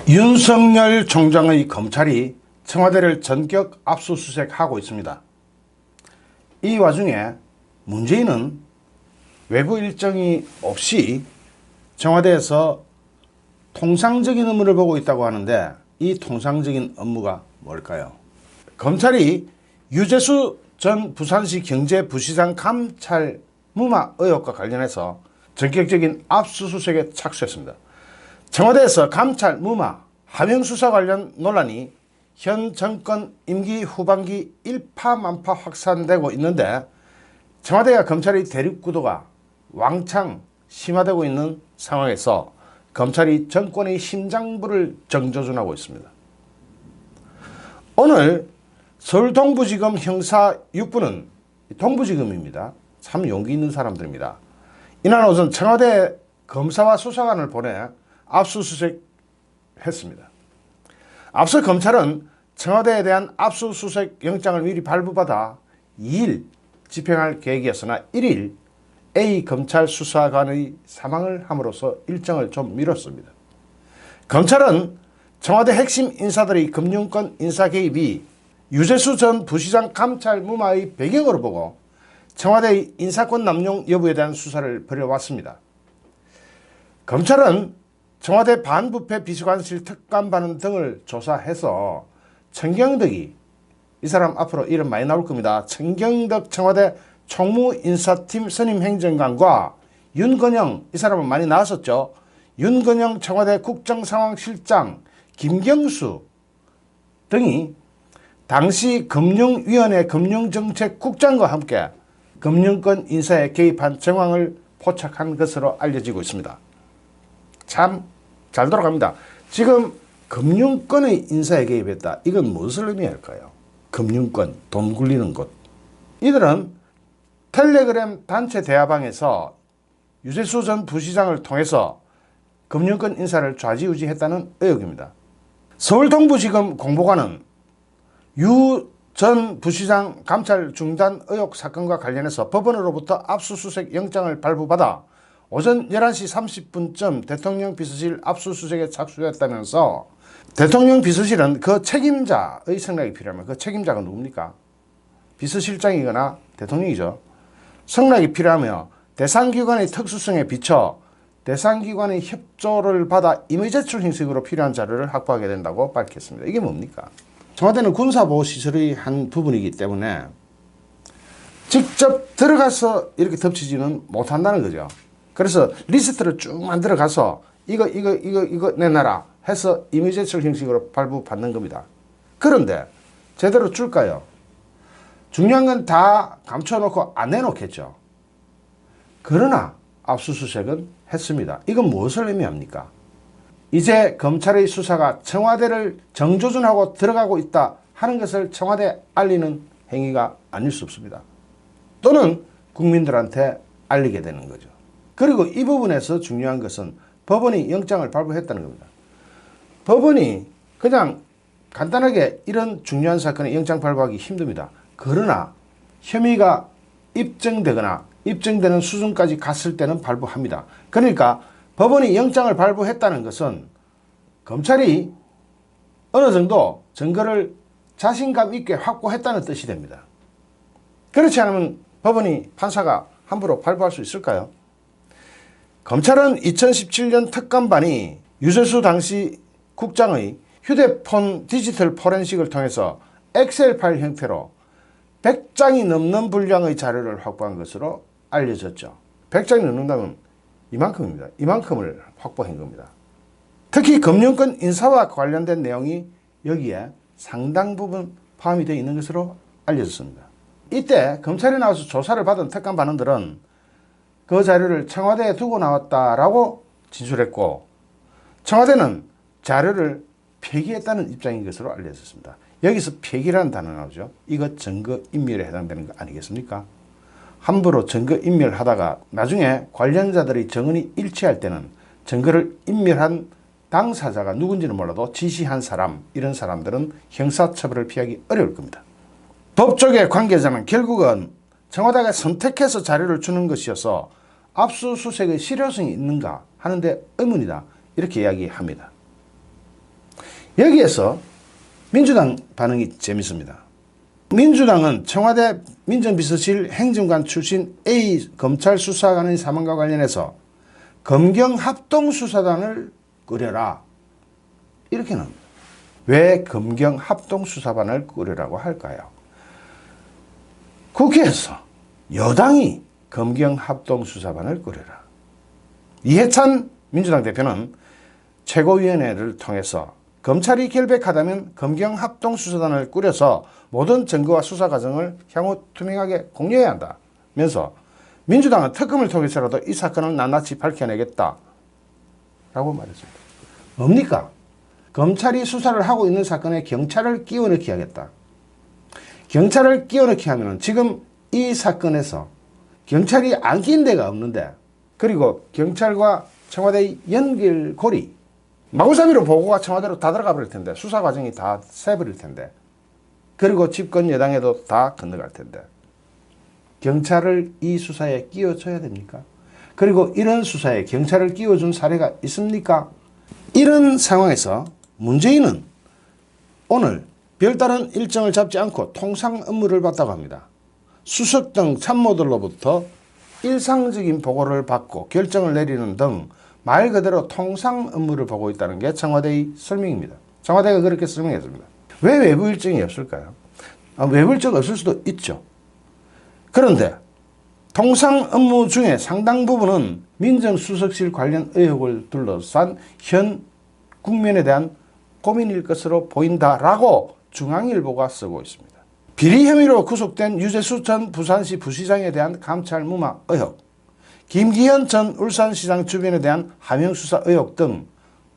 윤석열 총장의 검찰이 청와대를 전격 압수수색하고 있습니다. 이 와중에 문재인은 외부 일정이 없이 청와대에서 통상적인 업무를 보고 있다고 하는데, 이 통상적인 업무가 뭘까요? 검찰이 유재수 전 부산시 경제부시장 감찰 무마 의혹과 관련해서 전격적인 압수수색에 착수했습니다. 청와대에서 감찰 무마 하명수사 관련 논란이 현 정권 임기 후반기 일파만파 확산되고 있는데, 청와대와 검찰의 대립구도가 왕창 심화되고 있는 상황에서 검찰이 정권의 심장부를 정조준하고 있습니다. 오늘 서울 동부지검 형사 6부는 동부지검입니다. 참 용기 있는 사람들입니다. 이날 오전 청와대 검사와 수사관을 보내 압수수색 했습니다. 앞서 검찰은 청와대에 대한 압수수색 영장을 미리 발부받아 2일 집행할 계획이었으나 1일 A 검찰 수사관의 사망을 함으로써 일정을 좀 미뤘습니다. 검찰은 청와대 핵심 인사들의 금융권 인사 개입이 유재수 전 부시장 감찰 무마의 배경으로 보고 청와대의 인사권 남용 여부에 대한 수사를 벌여왔습니다. 검찰은 청와대 반부패 비서관실 특감반원 등을 조사해서 청경덕이, 이 사람 앞으로 이름 많이 나올 겁니다. 청경덕 청와대 총무인사팀 선임행정관과 윤건영, 이 사람은 많이 나왔었죠. 윤건영 청와대 국정상황실장, 김경수 등이 당시 금융위원회 금융정책국장과 함께 금융권 인사에 개입한 정황을 포착한 것으로 알려지고 있습니다. 참 잘 돌아갑니다. 지금 금융권의 인사에 개입했다. 이건 무엇을 의미할까요? 금융권, 돈 굴리는 곳. 이들은 텔레그램 단체 대화방에서 유재수 전 부시장을 통해서 금융권 인사를 좌지우지했다는 의혹입니다. 서울 동부지검 공보관은 유 전 부시장 감찰 중단 의혹 사건과 관련해서 법원으로부터 압수수색 영장을 발부받아 오전 11시 30분쯤 대통령 비서실 압수수색에 착수했다면서, 대통령 비서실은 그 책임자의 성락이 필요하면 그 책임자가 누굽니까? 비서실장이거나 대통령이죠. 성락이 필요하며 대상기관의 특수성에 비춰 대상기관의 협조를 받아 임의제출 형식으로 필요한 자료를 확보하게 된다고 밝혔습니다. 이게 뭡니까? 청와대는 군사보호시설의 한 부분이기 때문에 직접 들어가서 이렇게 덮치지는 못한다는 거죠. 그래서 리스트를 쭉 만들어가서 이거 내놔라 해서 임의제출 형식으로 발부받는 겁니다. 그런데 제대로 줄까요? 중요한 건 다 감춰놓고 안 내놓겠죠. 그러나 압수수색은 했습니다. 이건 무엇을 의미합니까? 이제 검찰의 수사가 청와대를 정조준하고 들어가고 있다 하는 것을 청와대에 알리는 행위가 아닐 수 없습니다. 또는 국민들한테 알리게 되는 거죠. 그리고 이 부분에서 중요한 것은 법원이 영장을 발부했다는 겁니다. 법원이 그냥 간단하게 이런 중요한 사건에 영장 발부하기 힘듭니다. 그러나 혐의가 입증되거나 입증되는 수준까지 갔을 때는 발부합니다. 그러니까 법원이 영장을 발부했다는 것은 검찰이 어느 정도 증거를 자신감 있게 확보했다는 뜻이 됩니다. 그렇지 않으면 법원이, 판사가 함부로 발부할 수 있을까요? 검찰은 2017년 특감반이 유재수 당시 국장의 휴대폰 디지털 포렌식을 통해서 엑셀 파일 형태로 100장이 넘는 분량의 자료를 확보한 것으로 알려졌죠. 100장이 넘는다면 이만큼입니다. 이만큼을 확보한 겁니다. 특히 금융권 인사와 관련된 내용이 여기에 상당 부분 포함이 되어 있는 것으로 알려졌습니다. 이때 검찰에 나와서 조사를 받은 특감반원들은 그 자료를 청와대에 두고 나왔다라고 진술했고, 청와대는 자료를 폐기했다는 입장인 것으로 알려졌습니다. 여기서 폐기라는 단어 나오죠. 이거 증거인멸에 해당되는 거 아니겠습니까? 함부로 증거인멸하다가 나중에 관련자들의 증언이 일치할 때는 증거를 인멸한 당사자가 누군지는 몰라도 지시한 사람, 이런 사람들은 형사처벌을 피하기 어려울 겁니다. 법조계 관계자는 결국은 청와대가 선택해서 자료를 주는 것이어서 압수수색의 실효성이 있는가 하는데 의문이다, 이렇게 이야기합니다. 여기에서 민주당 반응이 재밌습니다. 민주당은 청와대 민정비서실 행정관 출신 A 검찰 수사관의 사망과 관련해서 검경합동수사단을 꾸려라 이렇게 나옵니다. 왜 검경합동수사단을 꾸려라고 할까요? 국회에서 여당이 검경합동수사단을 꾸려라. 이해찬 민주당 대표는 최고위원회를 통해서 검찰이 결백하다면 검경합동수사단을 꾸려서 모든 증거와 수사 과정을 향후 투명하게 공개해야 한다면서 민주당은 특검을 통해서라도 이 사건을 낱낱이 밝혀내겠다 라고 말했습니다. 뭡니까? 검찰이 수사를 하고 있는 사건에 경찰을 끼워넣기 하겠다. 경찰을 끼워넣기 하면 지금 이 사건에서 경찰이 안 낀 데가 없는데, 그리고 경찰과 청와대의 연결고리, 마구잡이로 보고가 청와대로 다 들어가 버릴 텐데, 수사 과정이 다 새버릴 텐데, 그리고 집권 여당에도 다 건너갈 텐데, 경찰을 이 수사에 끼워줘야 됩니까? 그리고 이런 수사에 경찰을 끼워준 사례가 있습니까? 이런 상황에서 문재인은 오늘 별다른 일정을 잡지 않고 통상 업무를 받다고 합니다. 수석 등 참모들로부터 일상적인 보고를 받고 결정을 내리는 등 말 그대로 통상 업무를 보고 있다는 게 청와대의 설명입니다. 청와대가 그렇게 설명했습니다. 왜 외부 일정이 없을까요? 외부 일정 없을 수도 있죠. 그런데 통상 업무 중에 상당 부분은 민정수석실 관련 의혹을 둘러싼 현 국면에 대한 고민일 것으로 보인다라고 중앙일보가 쓰고 있습니다. 비리 혐의로 구속된 유재수 전 부산시 부시장에 대한 감찰 무마 의혹, 김기현 전 울산시장 주변에 대한 하명수사 의혹 등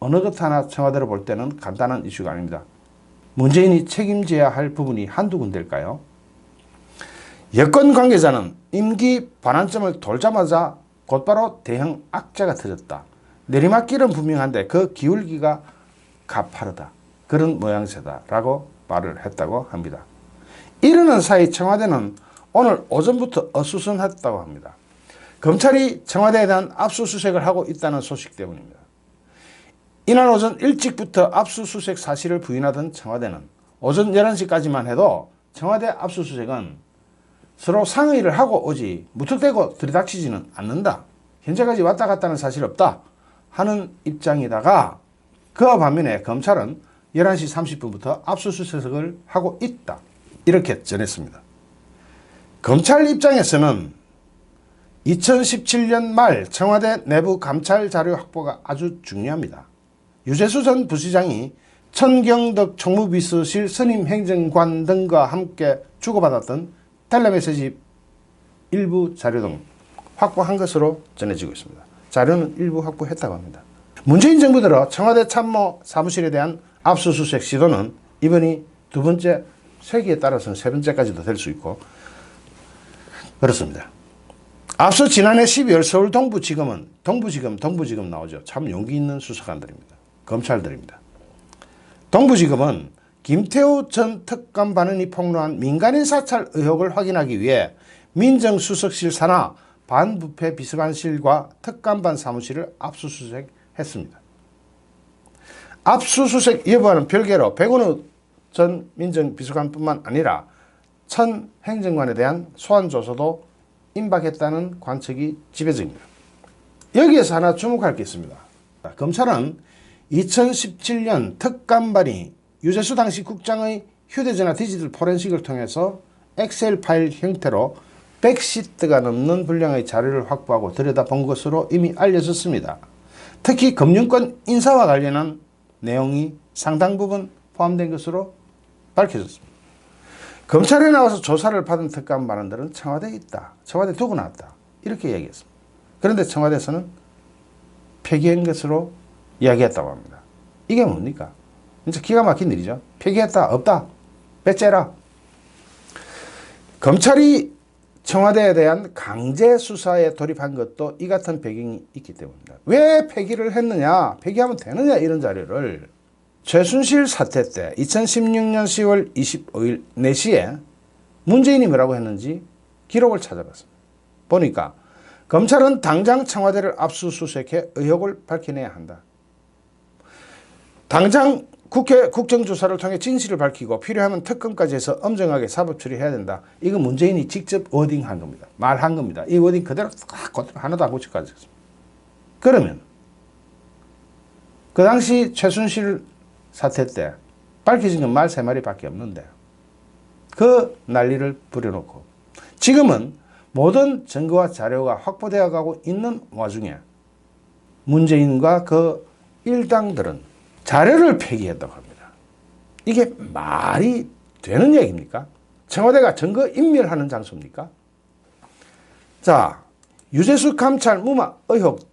어느 것 하나 청와대로 볼 때는 간단한 이슈가 아닙니다. 문재인이 책임져야 할 부분이 한두 군데일까요? 여권 관계자는 임기 반환점을 돌자마자 곧바로 대형 악재가 터졌다. 내리막길은 분명한데 그 기울기가 가파르다. 그런 모양새다라고 말을 했다고 합니다. 이러는 사이 청와대는 오늘 오전부터 어수선했다고 합니다. 검찰이 청와대에 대한 압수수색을 하고 있다는 소식 때문입니다. 이날 오전 일찍부터 압수수색 사실을 부인하던 청와대는 오전 11시까지만 해도 청와대 압수수색은 서로 상의를 하고 오지 무턱대고 들이닥치지는 않는다. 현재까지 왔다 갔다는 사실 없다 하는 입장이다가, 그와 반면에 검찰은 11시 30분부터 압수수색을 하고 있다 이렇게 전했습니다. 검찰 입장에서는 2017년 말 청와대 내부 감찰 자료 확보가 아주 중요합니다. 유재수 전 부시장이 천경덕 총무비서실 선임 행정관 등과 함께 주고받았던 텔레메시지 일부 자료 등 확보한 것으로 전해지고 있습니다. 자료는 일부 확보했다고 합니다. 문재인 정부 들어 청와대 참모 사무실에 대한 압수수색 시도는 이번이 두 번째, 세기에 따라서는 세 번째까지도 될 수 있고 그렇습니다. 앞서 지난해 12월 서울 동부지검은 동부지검 나오죠. 참 용기 있는 수사관들입니다. 검찰들입니다. 동부지검은 김태우 전 특감 반원이 폭로한 민간인 사찰 의혹을 확인하기 위해 민정수석실 산하 반부패 비서관실과 특감반 사무실을 압수수색했습니다. 압수수색 여부와는 별개로 백운우 전 민정비서관뿐만 아니라 천 행정관에 대한 소환조사도 임박했다는 관측이 지배적입니다. 여기에서 하나 주목할 게 있습니다. 검찰은 2017년 특감반이 유재수 당시 국장의 휴대전화 디지털 포렌식을 통해서 엑셀 파일 형태로 100시트가 넘는 분량의 자료를 확보하고 들여다본 것으로 이미 알려졌습니다. 특히 금융권 인사와 관련한 내용이 상당 부분 포함된 것으로 밝혀졌습니다. 검찰에 나와서 조사를 받은 특감반원들은 청와대에 있다. 청와대 두고 나왔다. 이렇게 이야기했습니다. 그런데 청와대에서는 폐기한 것으로 이야기했다고 합니다. 이게 뭡니까? 진짜 기가 막힌 일이죠. 폐기했다. 없다. 배째라. 검찰이 청와대에 대한 강제 수사에 돌입한 것도 이 같은 배경이 있기 때문입니다. 왜 폐기를 했느냐, 폐기하면 되느냐 이런 자료를 최순실 사태 때 2016년 10월 25일 4시에 문재인이 뭐라고 했는지 기록을 찾아봤습니다. 보니까 검찰은 당장 청와대를 압수수색해 의혹을 밝혀내야 한다. 당장 국회 국정조사를 통해 진실을 밝히고 필요하면 특검까지 해서 엄정하게 사법 처리해야 된다. 이거 문재인이 직접 워딩한 겁니다. 말한 겁니다. 이 워딩 그대로 하나도 안 고쳐가지고. 그러면 그 당시 최순실 사태 때 밝혀진 건 말 3마리밖에 없는데 그 난리를 부려놓고 지금은 모든 증거와 자료가 확보되어 가고 있는 와중에 문재인과 그 일당들은 자료를 폐기했다고 합니다. 이게 말이 되는 얘기입니까? 청와대가 증거 인멸하는 장소입니까? 자, 유재수 감찰 무마 의혹,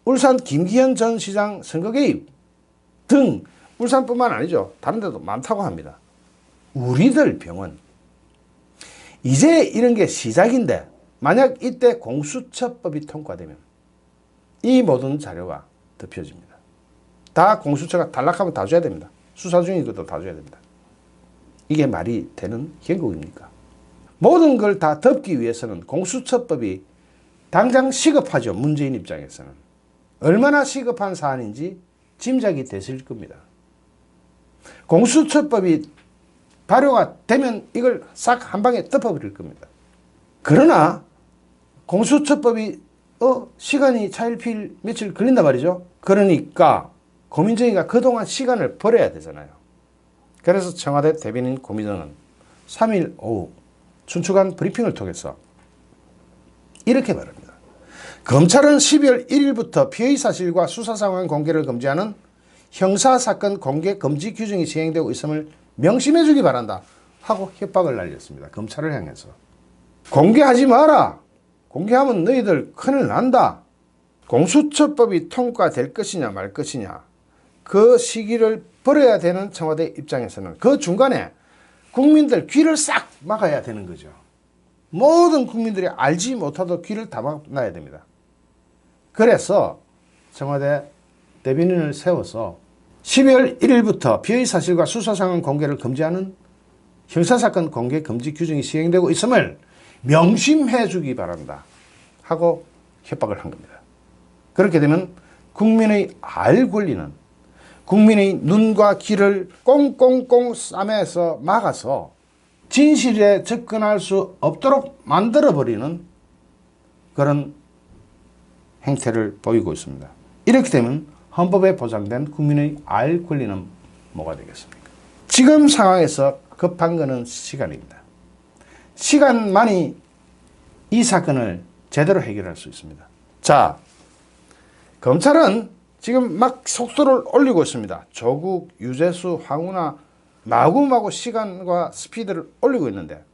울산 김기현 전 시장 선거 개입 등 울산뿐만 아니죠. 다른 데도 많다고 합니다. 우리들 병원 이제 이런 게 시작인데 만약 이때 공수처법이 통과되면 이 모든 자료가 덮여집니다. 다 공수처가 탈락하면 다 줘야 됩니다. 수사 중인 것도 다 줘야 됩니다. 이게 말이 되는 형국입니까? 모든 걸 다 덮기 위해서는 공수처법이 당장 시급하죠. 문재인 입장에서는. 얼마나 시급한 사안인지 짐작이 되실 겁니다. 공수처법이 발효가 되면 이걸 싹 한 방에 덮어버릴 겁니다. 그러나 공수처법이 시간이 차일피일 며칠 걸린단 말이죠. 그러니까 고민정이가 그동안 시간을 벌어야 되잖아요. 그래서 청와대 대변인 고민정은 3일 오후 춘추관 브리핑을 통해서 이렇게 말합니다. 검찰은 12월 1일부터 피의 사실과 수사 상황 공개를 금지하는 형사사건 공개 금지 규정이 시행되고 있음을 명심해 주기 바란다 하고 협박을 날렸습니다. 검찰을 향해서. 공개하지 마라. 공개하면 너희들 큰일 난다. 공수처법이 통과될 것이냐 말 것이냐 그 시기를 벌어야 되는 청와대 입장에서는 그 중간에 국민들 귀를 싹 막아야 되는 거죠. 모든 국민들이 알지 못하도록 귀를 다 막아야 됩니다. 그래서 청와대 대변인을 세워서 12월 1일부터 피의 사실과 수사 상황 공개를 금지하는 형사사건 공개 금지 규정이 시행되고 있음을 명심해 주기 바란다 하고 협박을 한 겁니다. 그렇게 되면 국민의 알 권리는 국민의 눈과 귀를 꽁꽁꽁 싸매서 막아서 진실에 접근할 수 없도록 만들어버리는 그런 행태를 보이고 있습니다. 이렇게 되면 헌법에 보장된 국민의 알 권리는 뭐가 되겠습니까? 지금 상황에서 급한 것은 시간입니다. 시간만이 이 사건을 제대로 해결할 수 있습니다. 자, 검찰은 지금 막 속도를 올리고 있습니다. 조국, 유재수, 황운하 마구마구 시간과 스피드를 올리고 있는데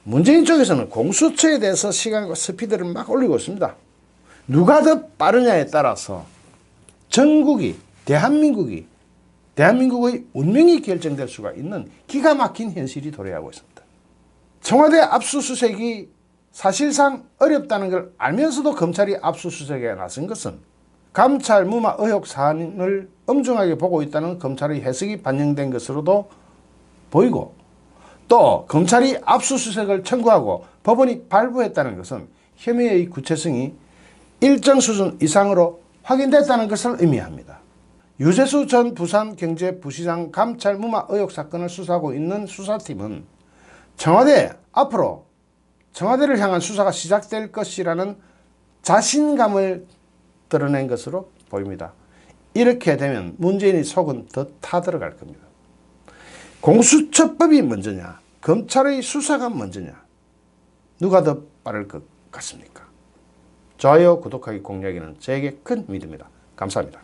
문재인 쪽에서는 공수처에 대해서 시간과 스피드를 막 올리고 있습니다. 누가 더 빠르냐에 따라서 전국이 대한민국의 운명이 결정될 수가 있는 기가 막힌 현실이 도래하고 있습니다. 청와대 압수수색이 사실상 어렵다는 걸 알면서도 검찰이 압수수색에 나선 것은 감찰 무마 의혹 사안을 엄중하게 보고 있다는 검찰의 해석이 반영된 것으로도 보이고 또 검찰이 압수수색을 청구하고 법원이 발부했다는 것은 혐의의 구체성이 일정 수준 이상으로 확인됐다는 것을 의미합니다. 유재수 전 부산경제부시장 감찰 무마 의혹 사건을 수사하고 있는 수사팀은 앞으로 청와대를 향한 수사가 시작될 것이라는 자신감을 드러낸 것으로 보입니다. 이렇게 되면 문재인의 속은 더 타들어갈 겁니다. 공수처법이 먼저냐 검찰의 수사가 먼저냐 누가 더 빠를 것 같습니까? 좋아요 구독하기 공략에는 저에게 큰 믿음입니다. 감사합니다.